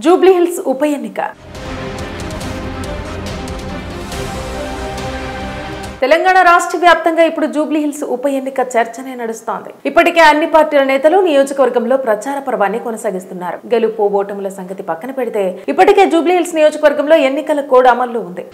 జూబ్లీహిల్స్ ఉప ఎన్నిక తెలంగాణ రాష్ట్ర వ్యాప్తంగా ఇప్పుడు జూబ్లీహిల్స్ ఉప ఎన్నిక చర్చనే నడుస్తోంది. ఇప్పటికే అన్ని పార్టీల నేతలు నియోజకవర్గంలో ప్రచార పర్వాన్ని కొనసాగిస్తున్నారు. గెలుపు ఓటముల సంగతి పక్కన పెడితే ఇప్పటికే జూబ్లీహిల్స్ నియోజకవర్గంలో ఎన్నికల కోడ్ అమల్లో ఉంది.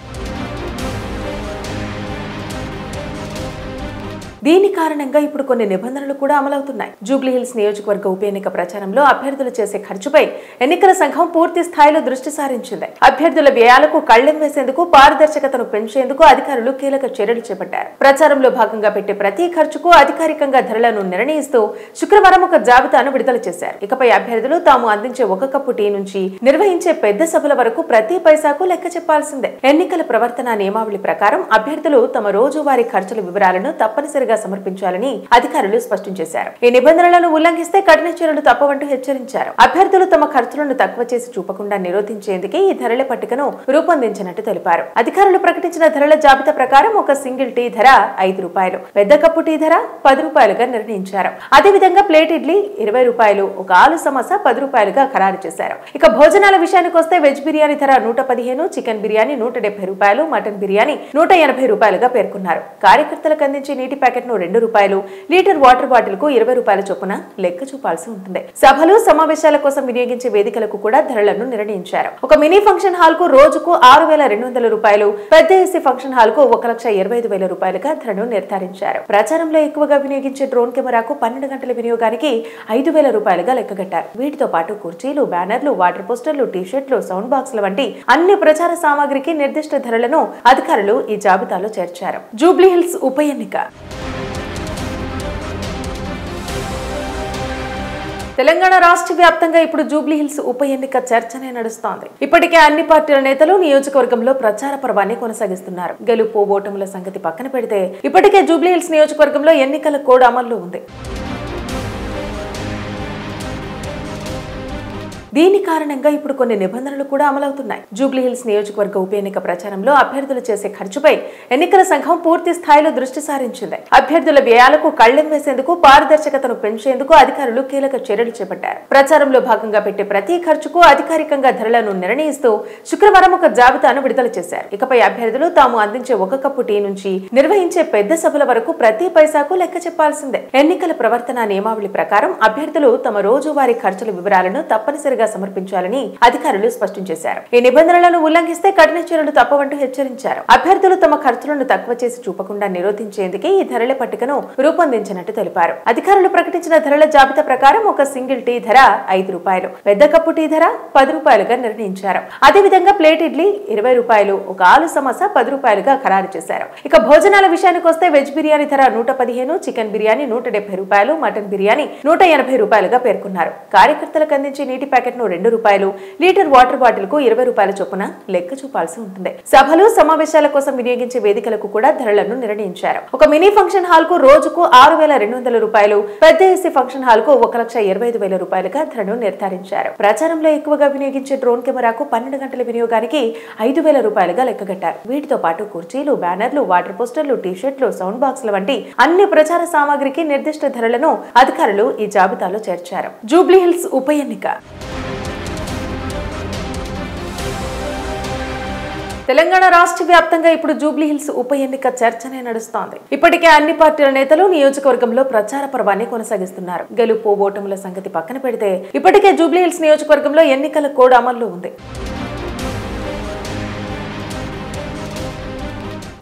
దీని కారణంగా ఇప్పుడు కొన్ని నిబంధనలు కూడా అమలవుతున్నాయి. జూబ్లీహిల్స్ నియోజకవర్గ ఉప ఎన్నిక ప్రచారంలో అభ్యర్థులు చేసే ఖర్చుపై ఎన్నికల సంఘం పూర్తి స్థాయిలో దృష్టి సారించింది. అభ్యర్థుల వ్యయాలకు కళ్లెం వేసేందుకు, పారదర్శకతను పెంచేందుకు అధికారులు కీలక చర్యలు చేపట్టారు. ప్రచారంలో భాగంగా పెట్టే ప్రతి ఖర్చుకు అధికారికంగా ధరలను నిర్ణయిస్తూ శుక్రవారం ఒక జాబితాను విడుదల చేశారు. ఇకపై అభ్యర్థులు తాము అందించే ఒక కప్పు టీ నుంచి నిర్వహించే పెద్ద సభల వరకు ప్రతి పైసాకు లెక్క చెప్పాల్సిందే. ఎన్నికల ప్రవర్తన నియమావళి ప్రకారం అభ్యర్థులు తమ రోజువారీ ఖర్చుల వివరాలను తప్పనిసరిగా సమర్పించాలని అధికారులు స్పష్టం చేశారు. ఈ నిబంధనలను ఉల్లంఘిస్తే కఠిన చర్యలు తప్పవంటూ హెచ్చరించారు. అభ్యర్థులు తమ ఖర్చులను తక్కువ చేసి చూపకుండా నిరోధించేందుకే ఈ ధరల పట్టికను రూపొందించినట్టు తెలిపారు. అధికారులు ప్రకటించిన ధరల జాబితా ప్రకారం ఒక సింగిల్ టీ ధర ₹5, పెద్ద కప్పు టీ ధర ₹10గా నిర్ణయించారు. అదేవిధంగా ప్లేట్ ఇడ్లీ ₹20, ఒక ఆలు సమోసా ₹10గా ఖరారు చేశారు. ఇక భోజనాల విషయానికి వస్తే వెజ్ బిర్యానీ ధర ₹115, చికెన్ బిర్యానీ ₹170, మటన్ బిర్యానీ ₹180గా పేర్కొన్నారు. కార్యకర్తలకు అందించే నీటి ప్యాకెట్ ₹2, లీటర్ వాటర్ బాటిల్ కు ₹20 చొప్పున లెక్క చూపాల్సి ఉంటుంది. సభలు సమావేశాల కోసం వినియోగించే వేదికలకు కూడా ధరలను నిర్ణయించారు. ఒక మినీ ఫంక్షన్ హాల్ కు రోజుకు ₹6,200, పెద్ద ఏసీ ఫంక్షన్ హాల్ కు ₹1,25,000గా ధరను నిర్ధారించారు. ప్రచారంలో ఎక్కువగా వినియోగించే డ్రోన్ కెమెరాకు 12 గంటల వినియోగానికి ₹5,000గా లెక్కగట్టారు. వీటితో పాటు కుర్చీలు, బ్యానర్లు, వాటర్ పోస్టర్లు, టీషర్ట్లు, సౌండ్ బాక్సుల వంటి అన్ని ప్రచార సామాగ్రికి నిర్దిష్ట ధరలను అధికారులు ఈ జాబితాలో చేర్చారు. జూబ్లీహిల్స్ ఉప ఎన్నిక తెలంగాణ రాష్ట్ర వ్యాప్తంగా ఇప్పుడు జూబ్లీహిల్స్ ఉప ఎన్నిక చర్చనే నడుస్తోంది. ఇప్పటికే అన్ని పార్టీల నేతలు నియోజకవర్గంలో ప్రచార పర్వాన్ని కొనసాగిస్తున్నారు. గెలుపు ఓటముల సంగతి పక్కన పెడితే ఇప్పటికే జూబ్లీహిల్స్ నియోజకవర్గంలో ఎన్నికల కోడ్ అమల్లో ఉంది. దీని కారణంగా ఇప్పుడు కొన్ని నిబంధనలు కూడా అమలవుతున్నాయి. జూబ్లీహిల్స్ నియోజకవర్గ ఉప ఎన్నిక ప్రచారంలో అభ్యర్థులు చేసే ఖర్చుపై ఎన్నికల సంఘం పూర్తి స్థాయిలో దృష్టి సారించింది. అభ్యర్థుల వ్యయాలకు కళ్లెం వేసేందుకు, పారదర్శకతను పెంచేందుకు అధికారులు కీలక చర్యలు చేపట్టారు. ప్రచారంలో భాగంగా పెట్టే ప్రతి ఖర్చుకు అధికారికంగా ధరలను నిర్ణయిస్తూ శుక్రవారం ఒక జాబితాను విడుదల చేశారు. ఇకపై అభ్యర్థులు తాము అందించే ఒక కప్పు టీ నుంచి నిర్వహించే పెద్ద సభల వరకు ప్రతి పైసాకు లెక్క చెప్పాల్సిందే. ఎన్నికల ప్రవర్తన నియమావళి ప్రకారం అభ్యర్థులు తమ రోజువారీ ఖర్చుల వివరాలను తప్పనిసరిగా సమర్పించాలని అధికారులు స్పష్టం చేశారు. ఈ నిబంధనలను ఉల్లంఘిస్తే కఠిన చర్యలు తప్పవంటూ హెచ్చరించారు. అభ్యర్థులు తమ ఖర్చులను తక్కువ చేసి చూపకుండా నిరోధించేందుకే ఈ ధరల పట్టికను రూపొందించినట్టు తెలిపారు. అధికారులు ప్రకటించిన ధరల జాబితా ప్రకారం ఒక సింగిల్ టీ ధర ₹5, పెద్ద కప్పు టీ ధర ₹10గా నిర్ణయించారు. అదేవిధంగా ప్లేట్ ఇడ్లీ ₹20, ఒక ఆలు సమోసా ₹10గా ఖరారు చేశారు. ఇక భోజనాల విషయానికి వస్తే వెజ్ బిర్యానీ ధర ₹115, చికెన్ బిర్యానీ ₹170, మటన్ బిర్యానీ ₹180గా పేర్కొన్నారు. కార్యకర్తలకు అందించే నీటి ప్యాకెట్ ₹2, లీటర్ వాటర్ బాటిల్ కు ₹20 చొప్పున లెక్క చూపాల్సి ఉంటుంది. సభలు సమావేశాల కోసం వినియోగించే వేదికలకు కూడా ధరలను నిర్ణయించారు. ఒక మినీ ఫంక్షన్ హాల్ కు రోజుకు ₹6,200, పెద్ద ఏసీ ఫంక్షన్ హాల్ కు ₹1,25,000గా ధరను నిర్ధారించారు. ప్రచారంలో ఎక్కువగా వినియోగించే డ్రోన్ కెమెరాకు 12 గంటల వినియోగానికి ₹5,000గా లెక్కగట్టారు. వీటితో పాటు కుర్చీలు, బ్యానర్లు, వాటర్ పోస్టర్లు, టీషర్ట్లు, సౌండ్ బాక్సుల వంటి అన్ని ప్రచార సామాగ్రికి నిర్దిష్ట ధరలను అధికారులు ఈ జాబితాలో చేర్చారు. జూబ్లీహిల్స్ ఉప ఎన్నిక తెలంగాణ రాష్ట్ర వ్యాప్తంగా ఇప్పుడు జూబ్లీహిల్స్ ఉప ఎన్నిక చర్చనే నడుస్తోంది. ఇప్పటికే అన్ని పార్టీల నేతలు నియోజకవర్గంలో ప్రచార పర్వాన్ని కొనసాగిస్తున్నారు. గెలుపు ఓటముల సంగతి పక్కన పెడితే ఇప్పటికే జూబ్లీహిల్స్ నియోజకవర్గంలో ఎన్నికల కోడ్ అమల్లో ఉంది.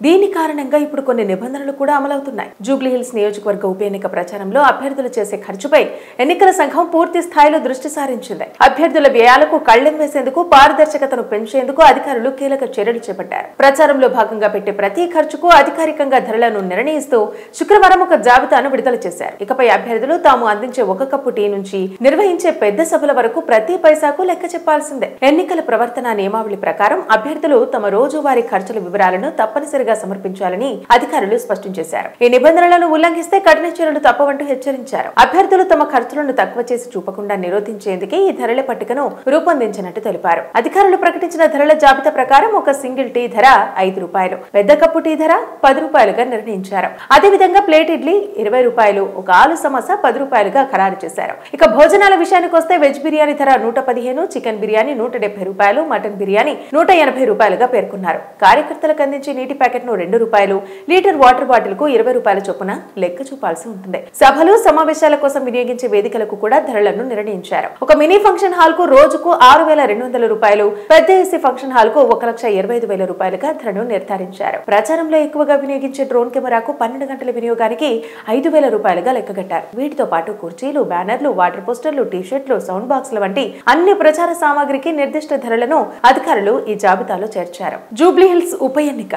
దీని కారణంగా ఇప్పుడు కొన్ని నిబంధనలు కూడా అమలవుతున్నాయి. జూబ్లీహిల్స్ నియోజకవర్గ ఉప ఎన్నిక ప్రచారంలో అభ్యర్థులు చేసే ఖర్చుపై ఎన్నికల సంఘం పూర్తి స్థాయిలో దృష్టి సారించింది. అభ్యర్థుల వ్యయాలకు కళ్లెం వేసేందుకు, పారదర్శకతను పెంచేందుకు అధికారులు కీలక చర్యలు చేపట్టారు. ప్రచారంలో భాగంగా పెట్టే ప్రతి ఖర్చుకు అధికారికంగా ధరలను నిర్ణయిస్తూ శుక్రవారం ఒక జాబితాను విడుదల చేశారు. ఇకపై అభ్యర్థులు తాము అందించే ఒక కప్పు టీ నుంచి నిర్వహించే పెద్ద సభల వరకు ప్రతి పైసాకు లెక్క చెప్పాల్సిందే. ఎన్నికల ప్రవర్తన నియమావళి ప్రకారం అభ్యర్థులు తమ రోజువారీ ఖర్చుల వివరాలను తప్పనిసరిగా తప్పనిసరిగా సమర్పించాలని అధికారులు స్పష్టం చేశారు. ఈ నిబంధనలను ఉల్లంఘిస్తే కఠిన చర్యలు తప్పవంటూ హెచ్చరించారు. అభ్యర్థులు తమ ఖర్చులను తక్కువ చేసి చూపకుండా నిరోధించేందుకే ఈ ధరల పట్టికను రూపొందించినట్టు తెలిపారు. అధికారులు ప్రకటించిన ధరల జాబితా ప్రకారం ఒక సింగిల్ టీ ధర ₹5, పెద్ద కప్పు టీ ధర ₹10గా నిర్ణయించారు. అదేవిధంగా ప్లేట్ ఇడ్లీ ₹20, ఒక ఆలు సమోసా ₹10గా ఖరారు చేశారు. ఇక భోజనాల విషయానికి వస్తే వెజ్ బిర్యానీ ధర ₹115, చికెన్ బిర్యానీ ₹170, మటన్ బిర్యానీ ₹180గా పేర్కొన్నారు. కార్యకర్తలకు అందించే నీటి ప్యాకెట్ ను ₹2, లీటర్ వాటర్ బాటిల్ కు ₹20 చొప్పున లెక్క చూపాల్సి ఉంటుంది. సభలు సమావేశాల కోసం వినియోగించే వేదికలకు కూడా ధరలను నిర్ణయించారు. ఒక మినీ ఫంక్షన్ హాల్ కు రోజుకు ₹6,200, పెద్ద ఏసీ ఫంక్షన్ హాల్ కు ₹1,25,000గా ధరను నిర్ధారించారు. ప్రచారంలో ఎక్కువగా వినియోగించే డ్రోన్ కెమెరాకు 12 గంటల వినియోగానికి ₹5,000గా లెక్కగట్టారు. వీటితో పాటు కుర్చీలు, బ్యానర్లు, వాటర్ పోస్టర్లు, టీ-షర్ట్లు, సౌండ్ బాక్సుల వంటి అన్ని ప్రచార సామాగ్రికి నిర్దిష్ట ధరలను అధికారులు ఈ జాబితాలో చేర్చారు. జూబ్లీహిల్స్ ఉప ఎన్నిక.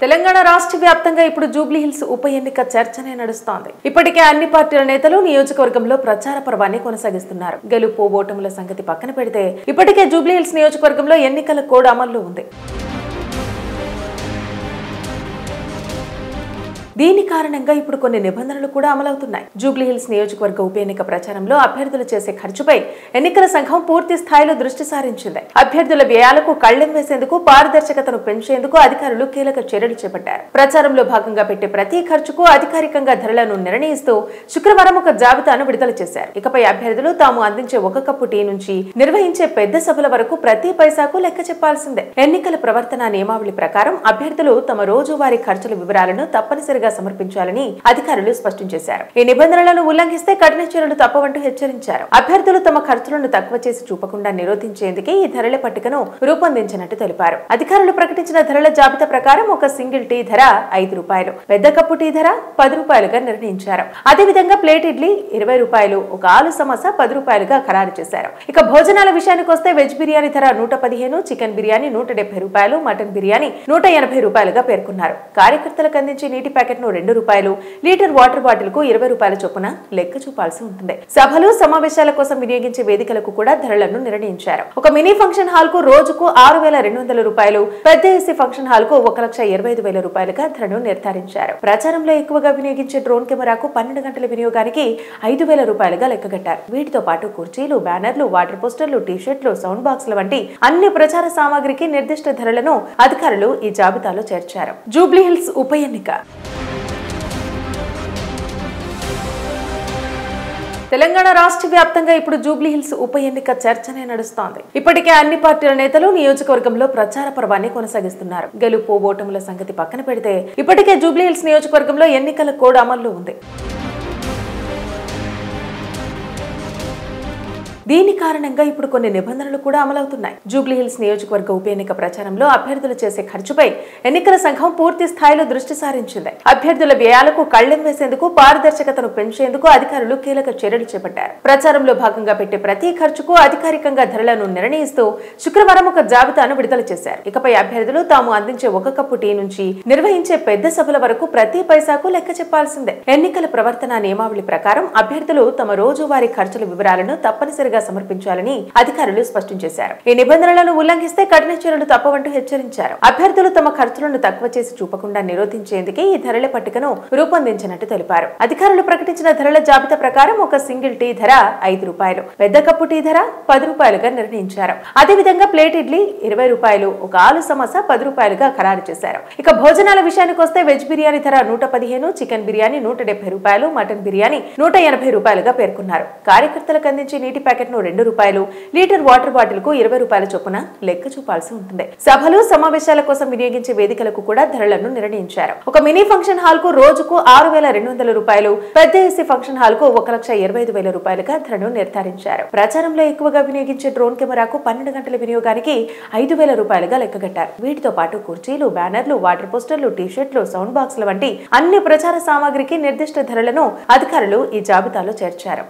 తెలంగాణ రాష్ట్ర వ్యాప్తంగా ఇప్పుడు జూబ్లీహిల్స్ ఉప ఎన్నిక చర్చనే నడుస్తోంది. ఇప్పటికే అన్ని పార్టీల నేతలు నియోజకవర్గంలో ప్రచార పర్వాన్ని కొనసాగిస్తున్నారు. గెలుపు ఓటముల సంగతి పక్కన పెడితే ఇప్పటికే జూబ్లీహిల్స్ నియోజకవర్గంలో ఎన్నికల కోడ్ అమల్లో ఉంది. దీని కారణంగా ఇప్పుడు కొన్ని నిబంధనలు కూడా అమలవుతున్నాయి. జూబ్లీహిల్స్ నియోజకవర్గ ఉప ఎన్నిక ప్రచారంలో అభ్యర్థులు చేసే ఖర్చుపై ఎన్నికల సంఘం పూర్తి స్థాయిలో దృష్టి సారించింది. అభ్యర్థుల వ్యయాలకు కళ్లెం వేసేందుకు, పారదర్శకతను పెంచేందుకు అధికారులు కీలక చర్యలు చేపట్టారు. ప్రచారంలో భాగంగా పెట్టే ప్రతి ఖర్చుకు అధికారికంగా ధరలను నిర్ణయిస్తూ శుక్రవారం ఒక జాబితాను విడుదల చేశారు. ఇకపై అభ్యర్థులు తాము అందించే ఒక కప్పు టీ నుంచి నిర్వహించే పెద్ద సభల వరకు ప్రతి పైసాకు లెక్క చెప్పాల్సిందే. ఎన్నికల ప్రవర్తన నియమావళి ప్రకారం అభ్యర్థులు తమ రోజువారీ ఖర్చుల వివరాలను తప్పనిసరిగా సమర్పించాలని అధికారులు స్పష్టం చేశారు. ఈ నిబంధనలను ఉల్లంఘిస్తే కఠిన చర్యలు తప్పవంటూ హెచ్చరించారు. అభ్యర్థులు తమ ఖర్చులను తక్కువ చేసి చూపకుండా నిరోధించేందుకే ఈ ధరల పట్టికను రూపొందించినట్టు తెలిపారు. అధికారులు ప్రకటించిన ధరల జాబితా ప్రకారం ఒక సింగిల్ టీ ధర ₹5, పెద్ద కప్పు టీ ధర ₹10గా నిర్ణయించారు. అదేవిధంగా ప్లేట్ ఇడ్లీ ₹20, ఒక ఆలు సమోసా ₹10గా ఖరారు చేశారు. ఇక భోజనాల విషయానికి వస్తే వెజ్ బిర్యానీ ధర ₹115, చికెన్ బిర్యానీ ₹170, మటన్ బిర్యానీ ₹180గా పేర్కొన్నారు. కార్యకర్తలకు అందించే నీటి ప్యాకెట్ ₹2, లీటర్ వాటర్ బాటిల్ కు ₹20 చొప్పున లెక్క చూపాల్సి ఉంటుంది. సభలు సమావేశాల కోసం వినియోగించే వేదికలకు కూడా ధరలను నిర్ణయించారు. ఒక మినీ ఫంక్షన్ హాల్ కు రోజుకు ₹6,200, పెద్ద ఏసీ ఫంక్షన్ హాల్ కు ₹1,25,000గా ధరను నిర్ధారించారు. ప్రచారంలో ఎక్కువగా వినియోగించే డ్రోన్ కెమెరాకు 12 గంటల వినియోగానికి ₹5,000గా లెక్కగట్టారు. వీటితో పాటు కుర్చీలు, బ్యానర్లు, వాటర్ పోస్టర్లు, టీ-షర్ట్లు, సౌండ్ బాక్సుల వంటి అన్ని ప్రచార సామాగ్రికి నిర్దిష్ట ధరలను అధికారులు ఈ జాబితాలో చేర్చారు. జూబ్లీహిల్స్ ఉప ఎన్నిక. తెలంగాణ రాష్ట్ర వ్యాప్తంగా ఇప్పుడు జూబ్లీహిల్స్ ఉప ఎన్నిక చర్చనే నడుస్తోంది. ఇప్పటికే అన్ని పార్టీల నేతలు నియోజకవర్గంలో ప్రచార పర్వాన్ని కొనసాగిస్తున్నారు. గెలుపు ఓటముల సంగతి పక్కన పెడితే ఇప్పటికే జూబ్లీహిల్స్ నియోజకవర్గంలో ఎన్నికల కోడ్ అమల్లో ఉంది. దీని కారణంగా ఇప్పుడు కొన్ని నిబంధనలు కూడా అమలవుతున్నాయి. జూబ్లీహిల్స్ నియోజకవర్గ ఉప ఎన్నిక ప్రచారంలో అభ్యర్థులు చేసే ఖర్చుపై ఎన్నికల సంఘం పూర్తి స్థాయిలో దృష్టి సారించింది. అభ్యర్థుల వ్యయాలకు కళ్లెం వేసేందుకు, పారదర్శకతను పెంచేందుకు అధికారులు కీలక చర్యలు చేపట్టారు. ప్రచారంలో భాగంగా పెట్టే ప్రతి ఖర్చుకు అధికారికంగా ధరలను నిర్ణయిస్తూ శుక్రవారం ఒక జాబితాను విడుదల చేశారు. ఇకపై అభ్యర్థులు తాము అందించే ఒక కప్పు టీ నుంచి నిర్వహించే పెద్ద సభల వరకు ప్రతి పైసాకు లెక్క చెప్పాల్సిందే. ఎన్నికల ప్రవర్తన నియమావళి ప్రకారం అభ్యర్థులు తమ రోజువారీ ఖర్చుల వివరాలను తప్పనిసరిగా సమర్పించాలని అధికారులు స్పష్టం చేశారు. ఈ నిబంధనలను ఉల్లంఘిస్తే కఠిన చర్యలు తప్పవంటూ హెచ్చరించారు. అభ్యర్థులు తమ ఖర్చులను తక్కువ చేసి చూపకుండా నిరోధించేందుకే ఈ ధరల పట్టికను రూపొందించినట్టు తెలిపారు. అధికారులు ప్రకటించిన ధరల జాబితా ప్రకారం ఒక సింగిల్ టీ ధర ₹5, పెద్ద కప్పు టీ ధర ₹10గా నిర్ణయించారు. అదేవిధంగా ప్లేట్ ఇడ్లీ ₹20, ఒక ఆలు సమోసా ₹10గా ఖరారు చేశారు. ఇక భోజనాల విషయానికి వస్తే వెజ్ బిర్యానీ ధర ₹115, చికెన్ బిర్యానీ ₹170, మటన్ బిర్యానీ ₹180గా పేర్కొన్నారు. కార్యకర్తలకు అందించే నీటి ప్యాకెట్ ₹2, లీటర్ వాటర్ బాటిల్ కు ₹20 చొప్పున లెక్క చూపాల్సి ఉంటుంది. సభలు సమావేశాల కోసం వినియోగించే వేదికలకు కూడా ధరలను నిర్ణయించారు. ఒక మినీ ఫంక్షన్ హాల్ కు రోజుకు ₹6,200, పెద్ద ఏసీ ఫంక్షన్ హాల్ కు ₹1,25,000గా ధరను నిర్ధారించారు. ప్రచారంలో ఎక్కువగా వినియోగించే డ్రోన్ కెమెరాకు 12 గంటల వినియోగానికి ₹5,000గా లెక్కగట్టారు. వీటితో పాటు కుర్చీలు, బ్యానర్లు, వాటర్ పోస్టర్లు, టీ-షర్ట్లు, సౌండ్ బాక్సుల వంటి అన్ని ప్రచార సామాగ్రికి నిర్దిష్ట ధరలను అధికారులు ఈ జాబితాలో చేర్చారు.